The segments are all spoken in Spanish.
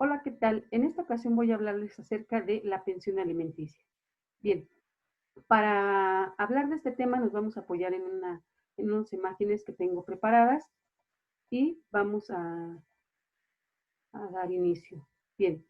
Hola, ¿qué tal? En esta ocasión voy a hablarles acerca de la pensión alimenticia. Bien, para hablar de este tema nos vamos a apoyar en unas imágenes que tengo preparadas y vamos a dar inicio. Bien,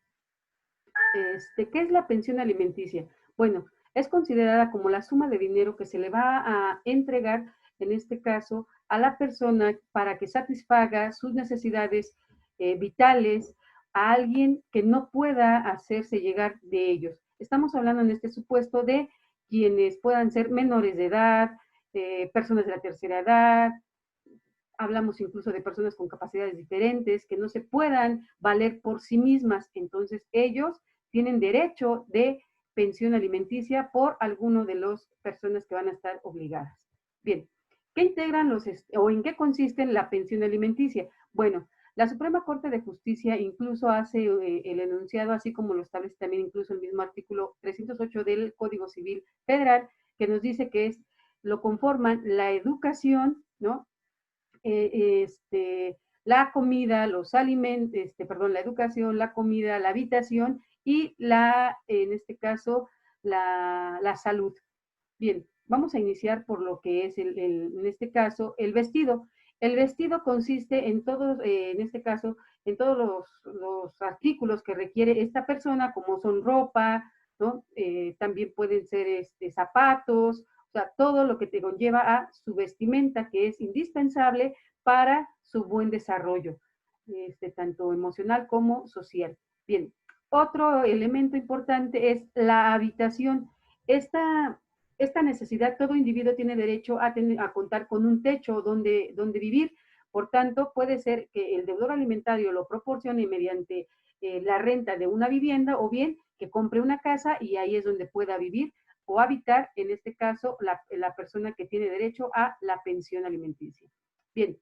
¿qué es la pensión alimenticia? Bueno, es considerada como la suma de dinero que se le va a entregar, en este caso, a la persona para que satisfaga sus necesidades vitales a alguien que no pueda hacerse llegar de ellos. Estamos hablando en este supuesto de quienes puedan ser menores de edad, personas de la tercera edad, hablamos incluso de personas con capacidades diferentes que no se puedan valer por sí mismas. Entonces, ellos tienen derecho de pensión alimenticia por alguno de las personas que van a estar obligadas. Bien, ¿qué integran o en qué consiste la pensión alimenticia? Bueno, la Suprema Corte de Justicia incluso hace el enunciado, así como lo establece también incluso el mismo artículo 308 del Código Civil Federal, que nos dice que lo conforman la educación, ¿no? La comida, los alimentos, perdón, la educación, la comida, la habitación y en este caso, la salud. Bien, vamos a iniciar por lo que es en este caso el vestido. El vestido consiste en todos, en este caso, en todos los artículos que requiere esta persona, como son ropa, ¿no? También pueden ser zapatos, o sea, todo lo que te conlleva a su vestimenta, que es indispensable para su buen desarrollo, tanto emocional como social. Bien, otro elemento importante es la habitación. Esta, esta necesidad, todo individuo tiene derecho a contar con un techo donde vivir. Por tanto, puede ser que el deudor alimentario lo proporcione mediante la renta de una vivienda o bien que compre una casa y ahí es donde pueda vivir o habitar, en este caso, la persona que tiene derecho a la pensión alimenticia. Bien,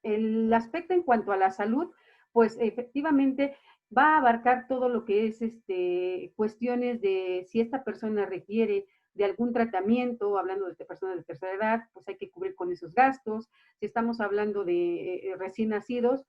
el aspecto en cuanto a la salud, pues efectivamente va a abarcar todo lo que es cuestiones de si esta persona requiere de algún tratamiento, hablando de personas de tercera edad, pues hay que cubrir con esos gastos. Si estamos hablando de recién nacidos,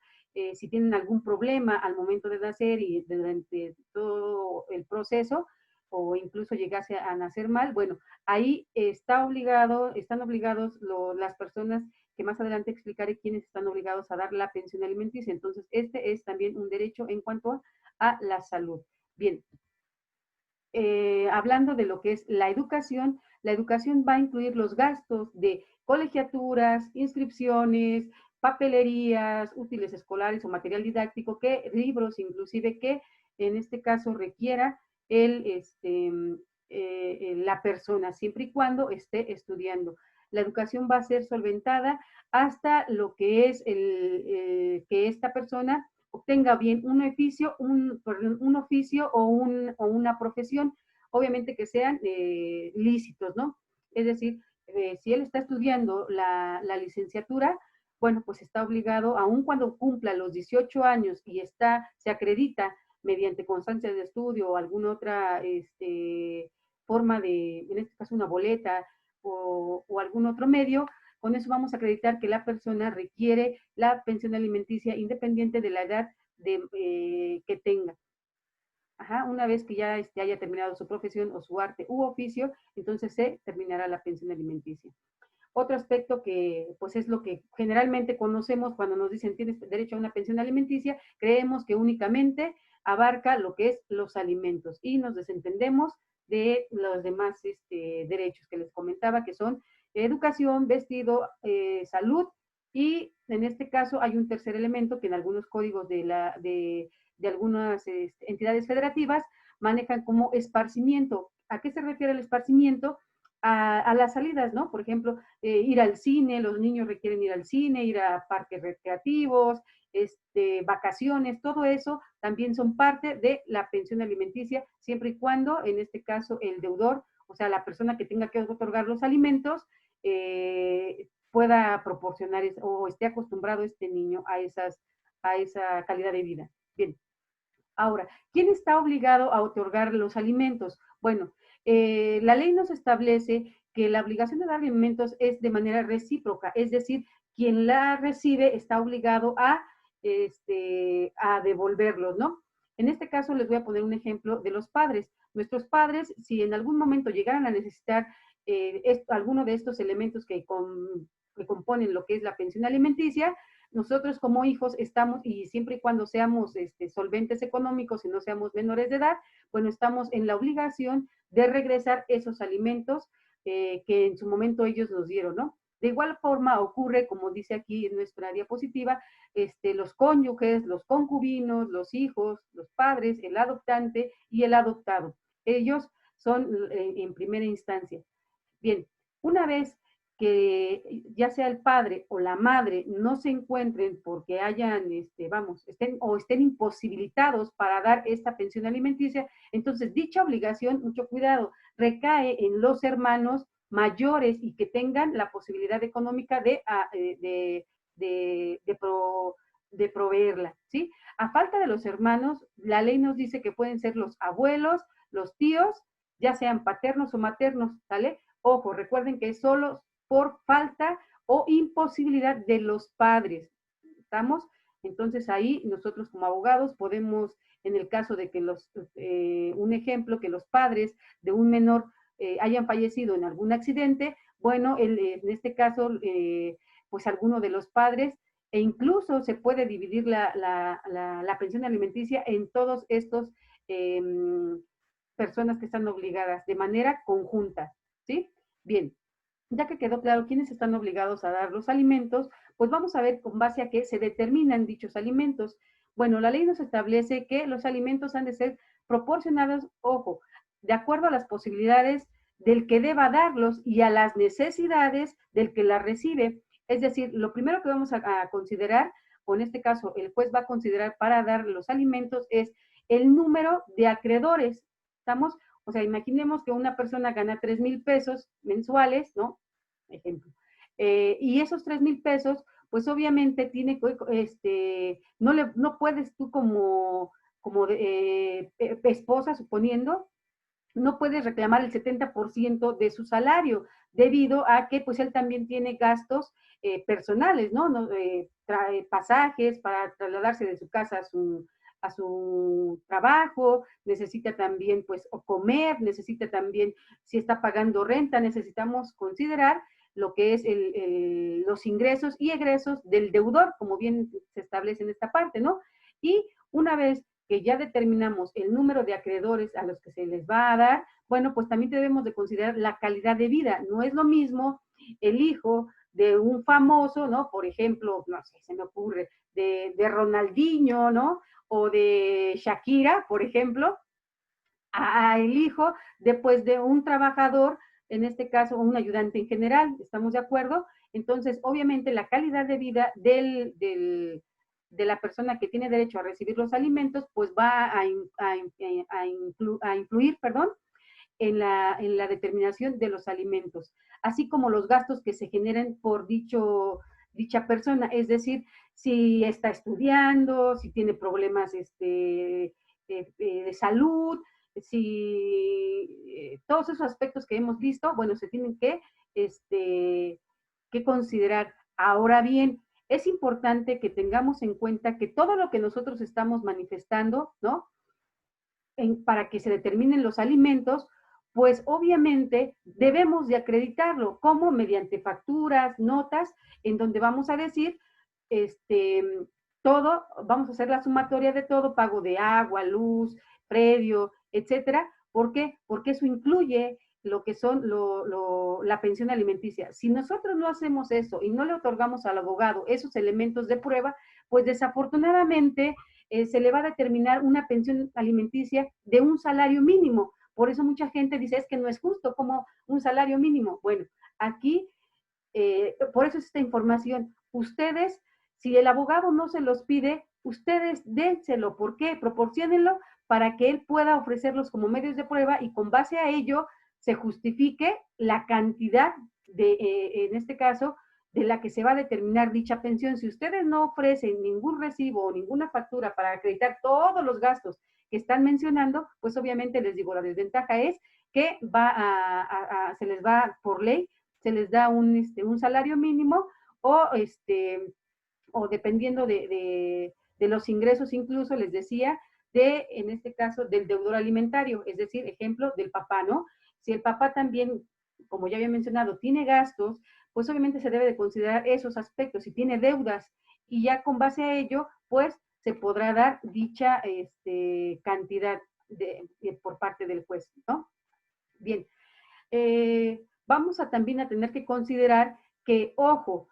si tienen algún problema al momento de nacer y durante todo el proceso, o incluso llegase a nacer mal, bueno, ahí están obligados las personas que más adelante explicaré quiénes están obligados a dar la pensión alimenticia. Entonces, este es también un derecho en cuanto a la salud. Bien, hablando de lo que es la educación va a incluir los gastos de colegiaturas, inscripciones, papelerías, útiles escolares o material didáctico, libros inclusive que en este caso requiera la persona, siempre y cuando esté estudiando. La educación va a ser solventada hasta lo que es que esta persona obtenga bien un oficio o una profesión, obviamente que sean lícitos, ¿no? Es decir, si él está estudiando la licenciatura, bueno, pues está obligado, aun cuando cumpla los 18 años y se acredita mediante constancia de estudio o alguna otra forma en este caso una boleta o algún otro medio, con eso vamos a acreditar que la persona requiere la pensión alimenticia independiente de la edad que tenga. Ajá, una vez que ya haya terminado su profesión o su arte u oficio, entonces se terminará la pensión alimenticia. Otro aspecto que pues es lo que generalmente conocemos cuando nos dicen tienes derecho a una pensión alimenticia, creemos que únicamente abarca lo que es los alimentos y nos desentendemos de los demás derechos que les comentaba, que son educación, vestido, salud y en este caso hay un tercer elemento que en algunos códigos de algunas entidades federativas manejan como esparcimiento. ¿A qué se refiere el esparcimiento? A las salidas, ¿no? Por ejemplo, ir al cine, los niños requieren ir al cine, ir a parques recreativos, vacaciones, todo eso también son parte de la pensión alimenticia, siempre y cuando, en este caso, el deudor, o sea, la persona que tenga que otorgar los alimentos, pueda proporcionar o esté acostumbrado este niño a esa calidad de vida. Bien, ahora, ¿quién está obligado a otorgar los alimentos? Bueno, la ley nos establece que la obligación de dar alimentos es de manera recíproca, es decir, quien la recibe está obligado a devolverlos, ¿no? En este caso les voy a poner un ejemplo de los padres. Nuestros padres, si en algún momento llegaran a necesitar alguno de estos elementos que componen lo que es la pensión alimenticia, nosotros como hijos estamos, y siempre y cuando seamos solventes económicos y no seamos menores de edad, bueno, estamos en la obligación de regresar esos alimentos que en su momento ellos nos dieron, ¿no? De igual forma ocurre, como dice aquí en nuestra diapositiva, los cónyuges, los concubinos, los hijos, los padres, el adoptante y el adoptado. Ellos son en primera instancia. Bien, una vez que ya sea el padre o la madre no se encuentren porque hayan, estén imposibilitados para dar esta pensión alimenticia, entonces dicha obligación, mucho cuidado, recae en los hermanos mayores y que tengan la posibilidad económica de proveerla, ¿sí? A falta de los hermanos, la ley nos dice que pueden ser los abuelos, los tíos, ya sean paternos o maternos, ¿sale? Ojo, recuerden que es solo por falta o imposibilidad de los padres. ¿Estamos? Entonces ahí nosotros como abogados podemos, en el caso de que un ejemplo, que los padres de un menor hayan fallecido en algún accidente, bueno, en este caso, pues alguno de los padres, e incluso se puede dividir la pensión alimenticia en todos estos personas que están obligadas de manera conjunta, ¿sí? Bien, ya que quedó claro quiénes están obligados a dar los alimentos, pues vamos a ver con base a qué se determinan dichos alimentos. Bueno, la ley nos establece que los alimentos han de ser proporcionados, ojo, de acuerdo a las posibilidades del que deba darlos y a las necesidades del que la recibe. Es decir, lo primero que vamos a considerar, o en este caso el juez va a considerar para dar los alimentos, es el número de acreedores. ¿Estamos? O sea, imaginemos que una persona gana 3,000 pesos mensuales, ¿no? Ejemplo. Y esos 3,000 pesos, pues obviamente tiene no puedes tú como esposa, suponiendo, no puede reclamar el 70% de su salario, debido a que pues él también tiene gastos personales, ¿no? Trae pasajes para trasladarse de su casa a su trabajo, necesita también pues comer, necesita también, si está pagando renta, necesitamos considerar lo que es los ingresos y egresos del deudor, como bien se establece en esta parte, ¿no? Y una vez que ya determinamos el número de acreedores a los que se les va a dar, bueno, pues también debemos de considerar la calidad de vida. No es lo mismo el hijo de un famoso, ¿no? Por ejemplo, no sé, se me ocurre, de Ronaldinho, ¿no? O de Shakira, por ejemplo, a el hijo después de un trabajador, en este caso un ayudante en general, ¿estamos de acuerdo? Entonces, obviamente la calidad de vida de la persona que tiene derecho a recibir los alimentos, pues va a influir, perdón, en la determinación de los alimentos, así como los gastos que se generen por dicha persona, es decir, si está estudiando, si tiene problemas de salud, si todos esos aspectos que hemos visto, bueno, se tienen que considerar. Ahora bien, es importante que tengamos en cuenta que todo lo que nosotros estamos manifestando, ¿no? Para que se determinen los alimentos, pues obviamente debemos de acreditarlo, como mediante facturas, notas, en donde vamos a decir, todo, vamos a hacer la sumatoria de todo, pago de agua, luz, predio, etcétera. ¿Por qué? Porque eso incluye lo que son la pensión alimenticia. Si nosotros no hacemos eso y no le otorgamos al abogado esos elementos de prueba, pues desafortunadamente se le va a determinar una pensión alimenticia de un salario mínimo. Por eso mucha gente dice, es que no es justo como un salario mínimo. Bueno, aquí, por eso es esta información. Ustedes, si el abogado no se los pide, ustedes dénselo. ¿Por qué? Proporciónenlo para que él pueda ofrecerlos como medios de prueba y con base a ello se justifique la cantidad en este caso, de la que se va a determinar dicha pensión. Si ustedes no ofrecen ningún recibo o ninguna factura para acreditar todos los gastos que están mencionando, pues obviamente les digo, la desventaja es que se les va por ley, se les da un salario mínimo o dependiendo de los ingresos, incluso les decía, en este caso, del deudor alimentario, es decir, ejemplo del papá, ¿no? Si el papá también, como ya había mencionado, tiene gastos, pues obviamente se debe de considerar esos aspectos. Si tiene deudas y ya con base a ello, pues se podrá dar dicha cantidad por parte del juez, ¿no? Bien, vamos a también a tener que considerar que, ojo,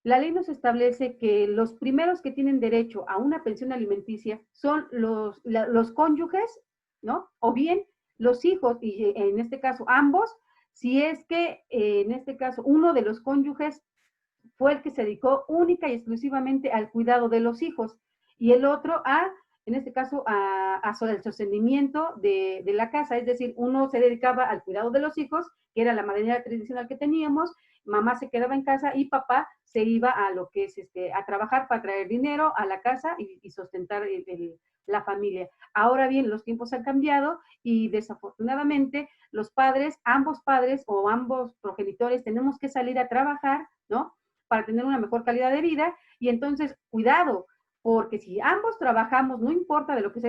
la ley nos establece que los primeros que tienen derecho a una pensión alimenticia son los cónyuges, ¿no? O bien los hijos, y en este caso ambos, si es que en este caso uno de los cónyuges fue el que se dedicó única y exclusivamente al cuidado de los hijos y el otro en este caso, al sostenimiento de la casa, es decir, uno se dedicaba al cuidado de los hijos, que era la manera tradicional que teníamos, mamá se quedaba en casa y papá se iba a lo que es a trabajar para traer dinero a la casa y sustentar la familia. Ahora bien, los tiempos han cambiado y desafortunadamente los padres, ambos padres o ambos progenitores tenemos que salir a trabajar, ¿no? Para tener una mejor calidad de vida y entonces, cuidado, porque si ambos trabajamos, no importa de lo que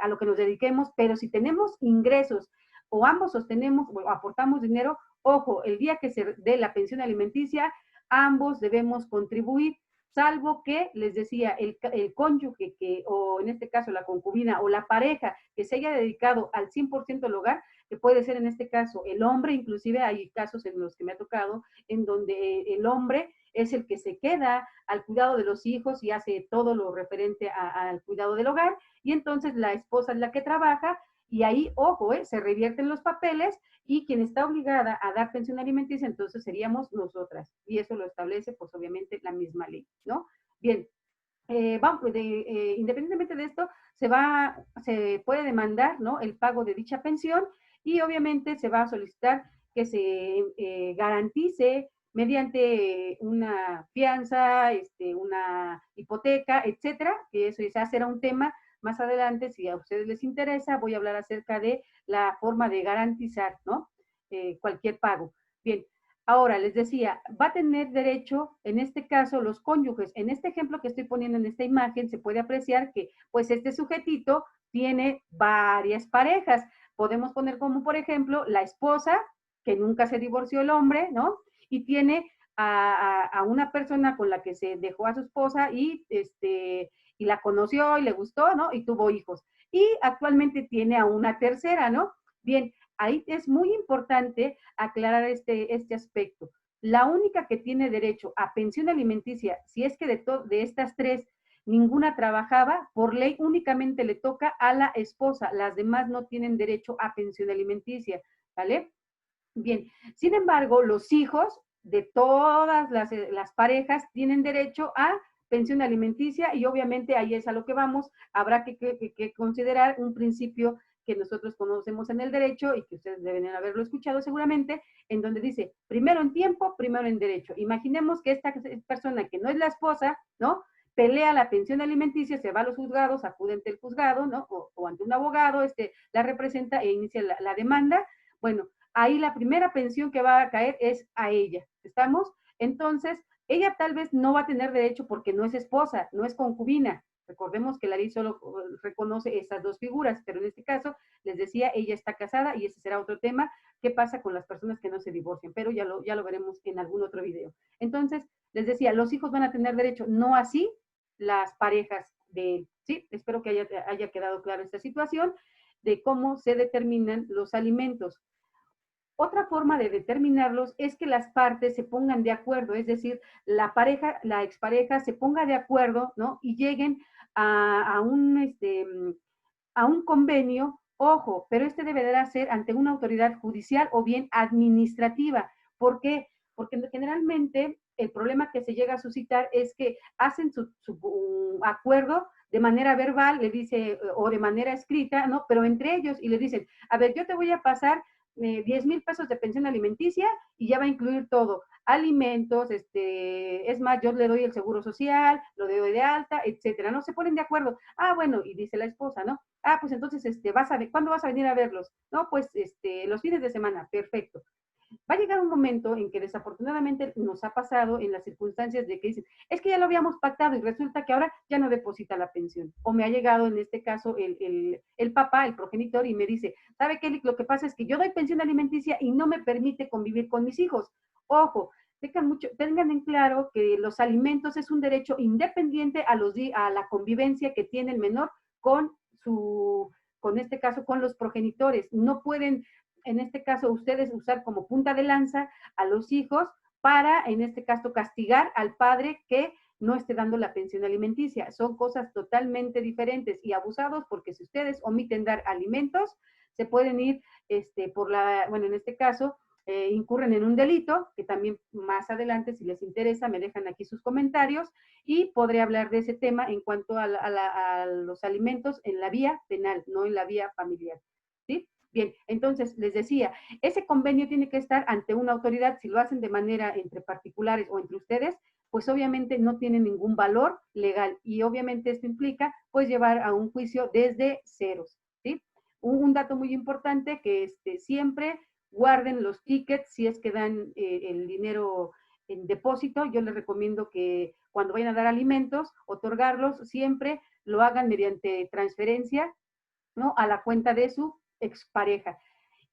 a lo que nos dediquemos, pero si tenemos ingresos o ambos sostenemos o aportamos dinero, ojo, el día que se dé la pensión alimenticia, ambos debemos contribuir, salvo que, les decía, el cónyuge o en este caso la concubina o la pareja que se haya dedicado al 100% al hogar, que puede ser en este caso el hombre, inclusive hay casos en los que me ha tocado, en donde el hombre es el que se queda al cuidado de los hijos y hace todo lo referente al cuidado del hogar, y entonces la esposa es la que trabaja, y ahí, ojo, se revierten los papeles, y quien está obligada a dar pensión alimenticia, entonces seríamos nosotras, y eso lo establece, pues obviamente, la misma ley, ¿no? Bien, independientemente de esto, se puede demandar, ¿no?, el pago de dicha pensión, y obviamente se va a solicitar que se garantice mediante una fianza, una hipoteca, etcétera, que eso ya será un tema más adelante. Si a ustedes les interesa, voy a hablar acerca de la forma de garantizar, ¿no?, cualquier pago. Bien, ahora les decía, va a tener derecho, en este caso, los cónyuges. En este ejemplo que estoy poniendo en esta imagen, se puede apreciar que, pues, este sujetito tiene varias parejas. Podemos poner como, por ejemplo, la esposa, que nunca se divorció el hombre, ¿no? Y tiene a una persona con la que se dejó a su esposa y la conoció y le gustó, ¿no? Y tuvo hijos. Y actualmente tiene a una tercera, ¿no? Bien, ahí es muy importante aclarar este aspecto. La única que tiene derecho a pensión alimenticia, si es que de estas tres ninguna trabajaba, por ley únicamente le toca a la esposa, las demás no tienen derecho a pensión alimenticia, ¿vale? Bien, sin embargo, los hijos de todas las parejas tienen derecho a pensión alimenticia, y obviamente ahí es a lo que vamos. Habrá que considerar un principio que nosotros conocemos en el derecho y que ustedes deben haberlo escuchado seguramente, en donde dice, primero en tiempo, primero en derecho. Imaginemos que esta persona que no es la esposa, ¿no?, pelea la pensión alimenticia, se va a los juzgados, acude ante el juzgado, ¿no?, o ante un abogado, la representa e inicia la demanda. Bueno, ahí la primera pensión que va a caer es a ella, ¿estamos? Entonces, ella tal vez no va a tener derecho porque no es esposa, no es concubina. Recordemos que la ley solo reconoce esas dos figuras, pero en este caso, les decía, ella está casada, y ese será otro tema. ¿Qué pasa con las personas que no se divorcian? Pero ya lo veremos en algún otro video. Entonces, les decía, los hijos van a tener derecho, no así las parejas de él, ¿sí? Espero que haya quedado clara esta situación de cómo se determinan los alimentos. Otra forma de determinarlos es que las partes se pongan de acuerdo, es decir, la expareja se ponga de acuerdo, ¿no?, y lleguen a un convenio. Ojo, pero deberá ser ante una autoridad judicial o bien administrativa. ¿Por qué? Porque generalmente el problema que se llega a suscitar es que hacen su acuerdo de manera verbal, le dice, o de manera escrita, ¿no?, pero entre ellos, y le dicen, a ver, yo te voy a pasar 10,000 pesos de pensión alimenticia y ya va a incluir todo, alimentos, es más, yo le doy el seguro social, lo doy de alta, etcétera. No se ponen de acuerdo. Ah, bueno, y dice la esposa, ¿no? Pues entonces, ¿cuándo vas a venir a verlos? No, pues, los fines de semana, perfecto. Va a llegar un momento en que desafortunadamente nos ha pasado en las circunstancias de que dicen, es que ya lo habíamos pactado y resulta que ahora ya no deposita la pensión. O me ha llegado en este caso el papá, el progenitor, y me dice, ¿sabe qué? Lo que pasa es que yo doy pensión alimenticia y no me permite convivir con mis hijos. Ojo, tengan en claro que los alimentos es un derecho independiente a la convivencia que tiene el menor con con este caso, con los progenitores. No pueden, en este caso, ustedes usar como punta de lanza a los hijos para, en este caso, castigar al padre que no esté dando la pensión alimenticia. Son cosas totalmente diferentes y abusados, porque si ustedes omiten dar alimentos, se pueden ir bueno, en este caso, incurren en un delito, que también más adelante, si les interesa, me dejan aquí sus comentarios y podré hablar de ese tema en cuanto a los alimentos en la vía penal, no en la vía familiar. ¿Sí? Bien, entonces les decía, ese convenio tiene que estar ante una autoridad. Si lo hacen de manera entre particulares o entre ustedes, pues obviamente no tiene ningún valor legal y obviamente esto implica pues llevar a un juicio desde ceros. ¿Sí? Un dato muy importante que siempre guarden los tickets si es que dan el dinero en depósito. Yo les recomiendo que cuando vayan a dar alimentos, otorgarlos, siempre lo hagan mediante transferencia, ¿no? A la cuenta de su expareja.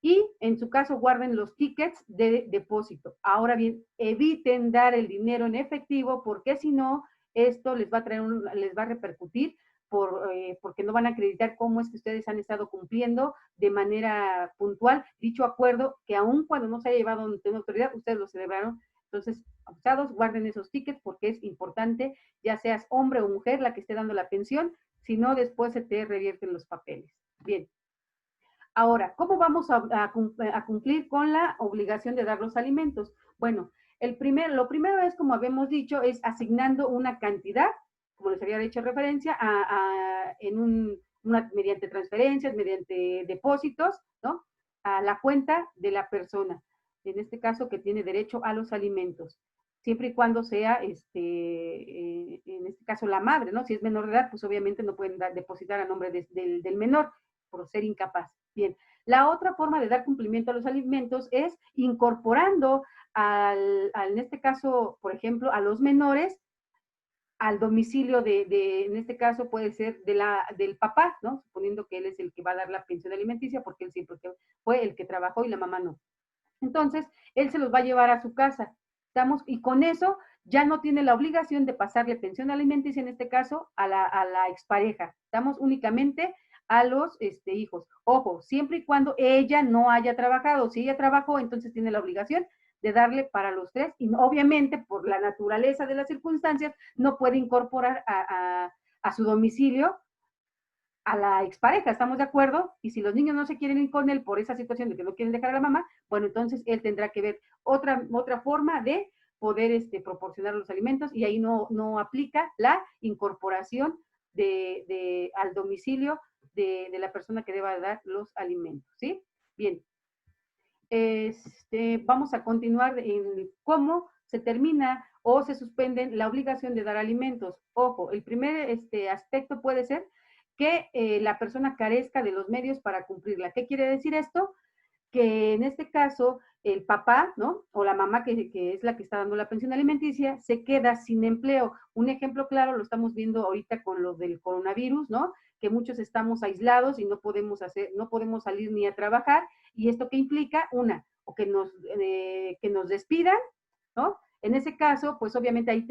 Y en su caso guarden los tickets de depósito. Ahora bien, eviten dar el dinero en efectivo, porque si no, esto les va a les va a repercutir porque no van a acreditar cómo es que ustedes han estado cumpliendo de manera puntual dicho acuerdo, que aun cuando no se haya llevado ante una autoridad, ustedes lo celebraron. Entonces, abusados, guarden esos tickets porque es importante, ya seas hombre o mujer la que esté dando la pensión, si no, después se te revierten los papeles. Bien. Ahora, ¿cómo vamos a cumplir con la obligación de dar los alimentos? Bueno, lo primero es, como habíamos dicho, es asignando una cantidad, como les había hecho referencia, mediante transferencias, mediante depósitos, ¿no? A la cuenta de la persona, en este caso que tiene derecho a los alimentos, siempre y cuando sea, en este caso, la madre, ¿no? Si es menor de edad, pues obviamente no pueden depositar a nombre del menor por ser incapaz. Bien, la otra forma de dar cumplimiento a los alimentos es incorporando en este caso, por ejemplo, a los menores al domicilio en este caso puede ser del papá, ¿no? Suponiendo que él es el que va a dar la pensión alimenticia, porque él siempre fue el que trabajó y la mamá no. Entonces, él se los va a llevar a su casa. Y con eso ya no tiene la obligación de pasarle pensión alimenticia, en este caso, a la expareja. Estamos únicamente a los hijos. Ojo, siempre y cuando ella no haya trabajado. Si ella trabajó, entonces tiene la obligación de darle para los tres y obviamente por la naturaleza de las circunstancias no puede incorporar a su domicilio a la expareja, ¿estamos de acuerdo? Y si los niños no se quieren ir con él por esa situación de que no quieren dejar a la mamá, bueno, entonces él tendrá que ver otra forma de poder proporcionar los alimentos y ahí no aplica la incorporación al domicilio de la persona que deba dar los alimentos, ¿sí? Bien, vamos a continuar en cómo se termina o se suspenden la obligación de dar alimentos. Ojo, el primer aspecto puede ser que la persona carezca de los medios para cumplirla. ¿Qué quiere decir esto? Que en este caso el papá, ¿no? O la mamá que es la que está dando la pensión alimenticia, se queda sin empleo. Un ejemplo claro lo estamos viendo ahorita con lo del coronavirus, ¿no? Que muchos estamos aislados y no podemos salir ni a trabajar. ¿Y esto qué implica? O que nos despidan, ¿no? En ese caso, pues obviamente ahí,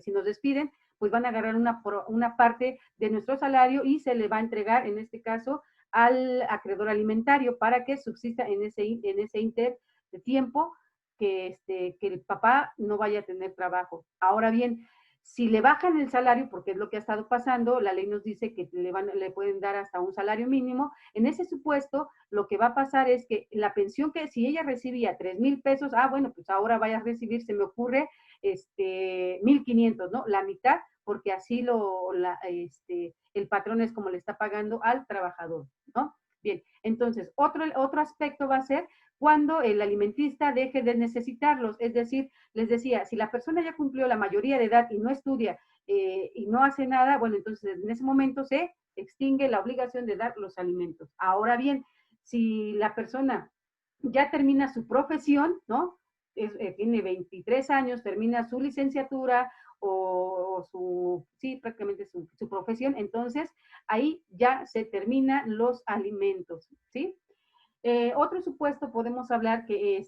si nos despiden, pues van a agarrar una parte de nuestro salario y se le va a entregar, en este caso, al acreedor alimentario para que subsista en ese inter de tiempo que el papá no vaya a tener trabajo. Ahora bien, si le bajan el salario, porque es lo que ha estado pasando, la ley nos dice que le pueden dar hasta un salario mínimo. En ese supuesto, lo que va a pasar es que la pensión que si ella recibía 3,000 pesos, bueno, pues ahora vaya a recibir, se me ocurre, 1,500, ¿no? La mitad, porque así el patrón es como le está pagando al trabajador, ¿no? Bien, entonces, otro aspecto va a ser cuando el alimentista deje de necesitarlos. Es decir, les decía, si la persona ya cumplió la mayoría de edad y no estudia y no hace nada, bueno, entonces en ese momento se extingue la obligación de dar los alimentos. Ahora bien, si la persona ya termina su profesión, ¿no? Tiene 23 años, termina su licenciatura o su, sí, prácticamente su profesión, entonces ahí ya se terminan los alimentos, ¿sí? Otro supuesto podemos hablar que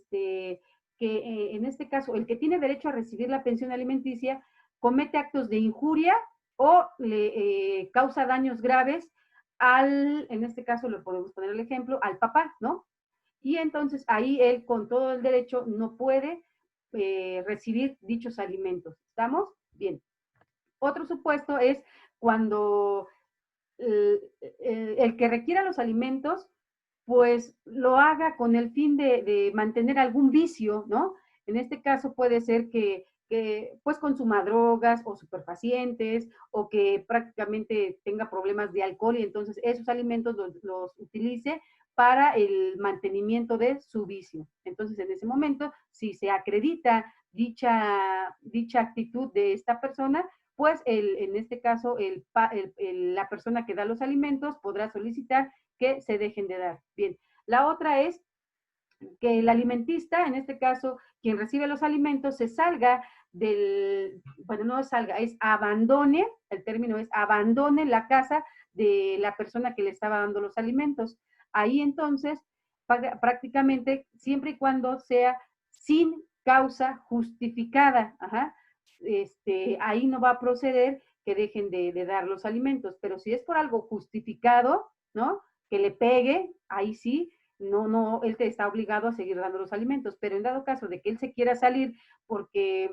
en este caso el que tiene derecho a recibir la pensión alimenticia comete actos de injuria o le causa daños graves en este caso le podemos poner el ejemplo, al papá, ¿no? Y entonces ahí él con todo el derecho no puede recibir dichos alimentos. ¿Estamos? Bien. Otro supuesto es cuando el que requiera los alimentos pues lo haga con el fin de mantener algún vicio, ¿no? En este caso puede ser que pues consuma drogas o superfacientes o que prácticamente tenga problemas de alcohol y entonces esos alimentos los utilice para el mantenimiento de su vicio. Entonces, en ese momento, si se acredita dicha actitud de esta persona, pues en este caso la persona que da los alimentos podrá solicitar que se dejen de dar. Bien, la otra es que el alimentista, en este caso, quien recibe los alimentos, se salga bueno, no salga, es abandone, el término es abandone la casa de la persona que le estaba dando los alimentos. Ahí entonces, prácticamente, siempre y cuando sea sin causa justificada, ajá, ahí no va a proceder que dejen de dar los alimentos, pero si es por algo justificado, ¿no? Que le pegue, ahí sí, no, él te está obligado a seguir dando los alimentos, pero en dado caso de que él se quiera salir porque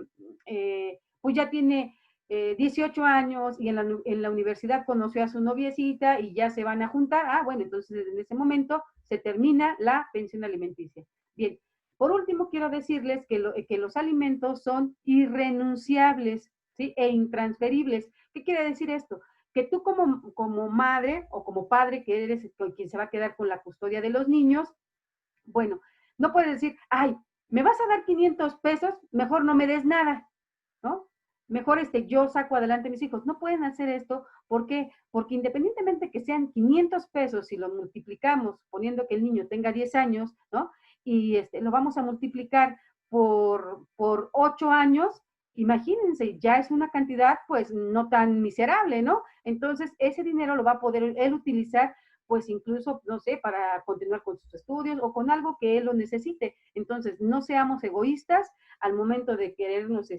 pues ya tiene 18 años y en la universidad conoció a su noviecita y ya se van a juntar, bueno, entonces en ese momento se termina la pensión alimenticia. Bien, por último quiero decirles que los alimentos son irrenunciables, ¿sí? E intransferibles. ¿Qué quiere decir esto? Que tú como madre o como padre que eres quien se va a quedar con la custodia de los niños, bueno, no puedes decir, ay, me vas a dar 500 pesos, mejor no me des nada, ¿no? Mejor yo saco adelante a mis hijos. No pueden hacer esto, ¿por qué? Porque independientemente que sean 500 pesos, si lo multiplicamos, poniendo que el niño tenga 10 años, ¿no? Y lo vamos a multiplicar por 8 años, imagínense, ya es una cantidad pues no tan miserable, ¿no? Entonces, ese dinero lo va a poder él utilizar pues incluso, no sé, para continuar con sus estudios o con algo que él lo necesite. Entonces, no seamos egoístas al momento de querernos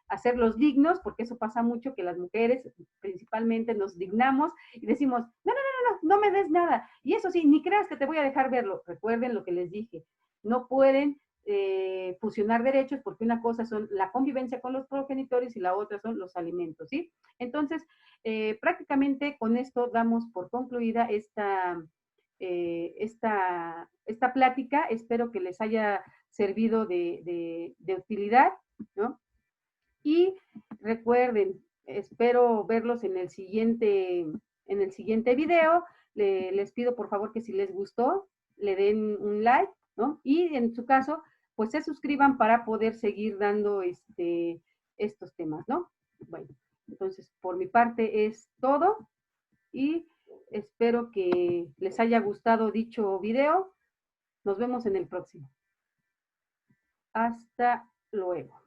hacerlos dignos, porque eso pasa mucho que las mujeres principalmente nos dignamos y decimos, no me des nada. Y eso sí, ni creas que te voy a dejar verlo. Recuerden lo que les dije, no pueden fusionar derechos porque una cosa son la convivencia con los progenitores y la otra son los alimentos, ¿sí? Entonces, prácticamente con esto damos por concluida esta plática. Espero que les haya servido de utilidad, ¿no? Y recuerden, espero verlos en el siguiente video. Les pido por favor que si les gustó, le den un like, ¿no? Y en su caso, pues se suscriban para poder seguir dando estos temas, ¿no? Bueno, entonces por mi parte es todo y espero que les haya gustado dicho video. Nos vemos en el próximo. Hasta luego.